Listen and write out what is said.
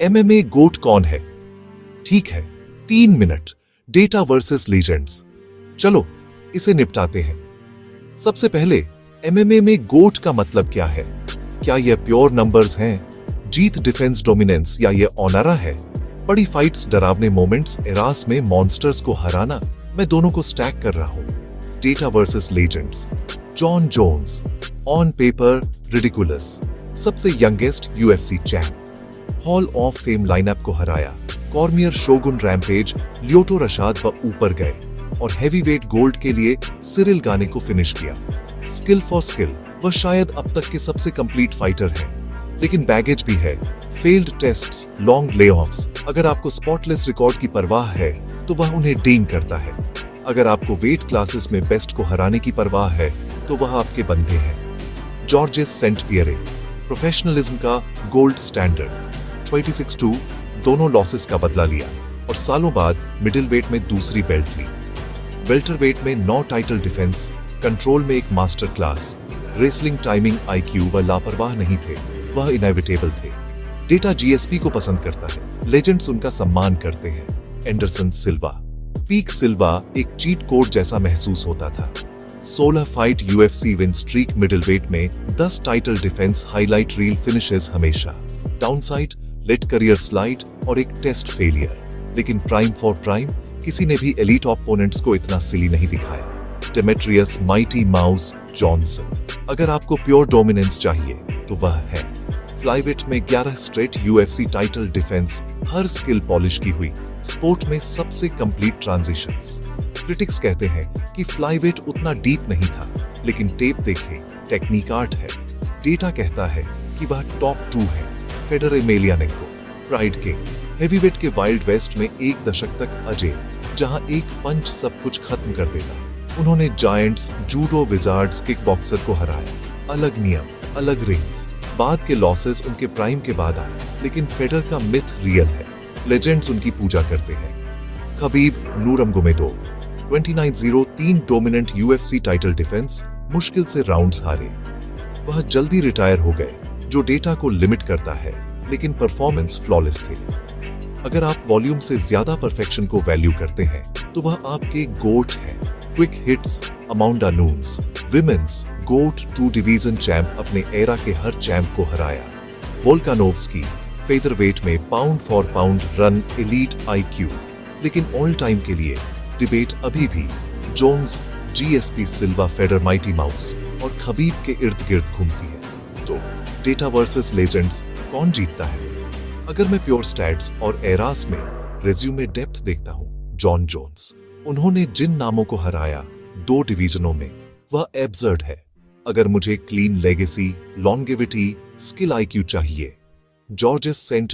MMA गोट कौन है? ठीक है, 3 मिनट, डेटा वर्सेस लीजेंड्स। चलो इसे निपटाते हैं। सबसे पहले एमएमए में गोट का मतलब क्या है? क्या यह प्योर नंबर्स हैं, जीत डिफेंस डोमिनेंस, या ये ऑनरा है? बड़ी फाइट्स, डरावने मोमेंट्स, एरास में मॉन्स्टर्स को हराना, मैं दोनों को स्टैक कर रहा हूं। Data versus legends. Jon Jones, on paper ridiculous, सबसे youngest UFC champ, hall of fame lineup को हराया। Cormier, Shogun, Rampage, Lyoto, Rashad व ऊपर गए और हैवीवेट गोल्ड के लिए सिरिल गाने को फिनिश किया। स्किल फॉर स्किल, वह शायद अब तक के सबसे कंप्लीट फाइटर है, लेकिन बैगेज भी है। Failed tests, long layoffs. अगर आपको स्पॉटलेस रिकॉर्ड की परवाह है तो वह उन्हें डीम करता है। अगर आपको वेट क्लासेस में बेस्ट को हराने की परवाह है तो वह आपके बंधे हैं। जॉर्जेस सेंट पियरे, प्रोफेशनलिज्म का गोल्ड स्टैंडर्ड। 26-2 दोनों लॉसेस का बदला लिया और सालों बाद मिडिल वेट में दूसरी बेल्ट ली। वेल्टरवेट में 9 टाइटल डिफेंस, कंट्रोल में एक master class. Wrestling, timing, IQ व लापरवाह नहीं थे, वह इनएविटेबल थे। डेटा जीएसपी को पसंद करता है, लेजेंड्स उनका सम्मान करते हैं। एंडरसन सिल्वा, पीक सिल्वा एक चीट कोड जैसा महसूस होता था। 16 fight UFC win streak, middleweight में 10 title defence, highlight reel finishes हमेशा। डाउनसाइड, लेट करियर स्लाइड और एक टेस्ट फेलियर, लेकिन प्राइम फॉर प्राइम, किसी ने भी एलीट ओपोनेंट्स को इतना सिली नहीं दिखाया। डेमेट्रियस, माइटी माउस जॉनसन, अगर आपको प्योर डोमिनेंस चाहिए तो वह है। फ्लाईवेट में 11 स्ट्रेट यूएफसी टाइटल डिफेंस, हर स्किल पॉलिश की हुई, स्पोर्ट में सबसे कंप्लीट ट्रांजिशंस। क्रिटिक्स कहते हैं कि फ्लाईवेट उतना डीप नहीं था, लेकिन टेप देखें, टेक्निक आर्ट है। डेटा कहता है कि वह टॉप 2 है। फेडर एमेलियानेंको, प्राइड किंग, हेवीवेट के वाइल्ड वेस्ट में 1 दशक तक अजय, जहां एक पंच सब कुछ खत्म कर देता। उन्होंने giants, judo Wizards, kick boxer को हराया। अलग नियम, अलग रिंग्स। बाद के लॉसेस उनके प्राइम के बाद आए, लेकिन फेडर का मिथ रियल है। लेजेंड्स उनकी पूजा करते हैं। Khabib Nurmagomedov, 29-0 3 dominant UFC title defence, मुश्किल से राउंड्स हारे। वह जल्दी रिटायर हो गए, जो डेटा को लिमिट करता है, लेकिन परफॉर्मेंस फ्लॉलेस थे। अगर आप वॉल्यूम से ज्यादा परफेक्शन को वैल्यू करते हैं तो वह आपके गोट हैं। क्विक हिट्स, अमाउंडा नून्स, विमेंस गोट 2 डिवीजन चैंप, अपने एरा के हर चैंप को हराया। वोल्कानोव्स्की, फेदरवेट में pound for pound run, elite IQ, लेकिन ऑल टाइम के लिए डिबेट अभी भी जोन्स, जीएसपी, सिल्वा, फेडर, माइटी माउस और खबीब के इर्द गिर्द घूमती है। तो डेटा वर्सेस लेजेंड्स, कौन जीतता है? अगर मैं प्योर स्टैट्स और एरास में रेज्यूमे डेप्थ देखता हूं, जॉन जोन्स। उन्होंने जिन नामों को हराया 2 डिवीजनों में, वह एब्सर्ड है। अगर मुझे clean legacy, longevity, skill IQ चाहिए, जॉर्जेस सेंट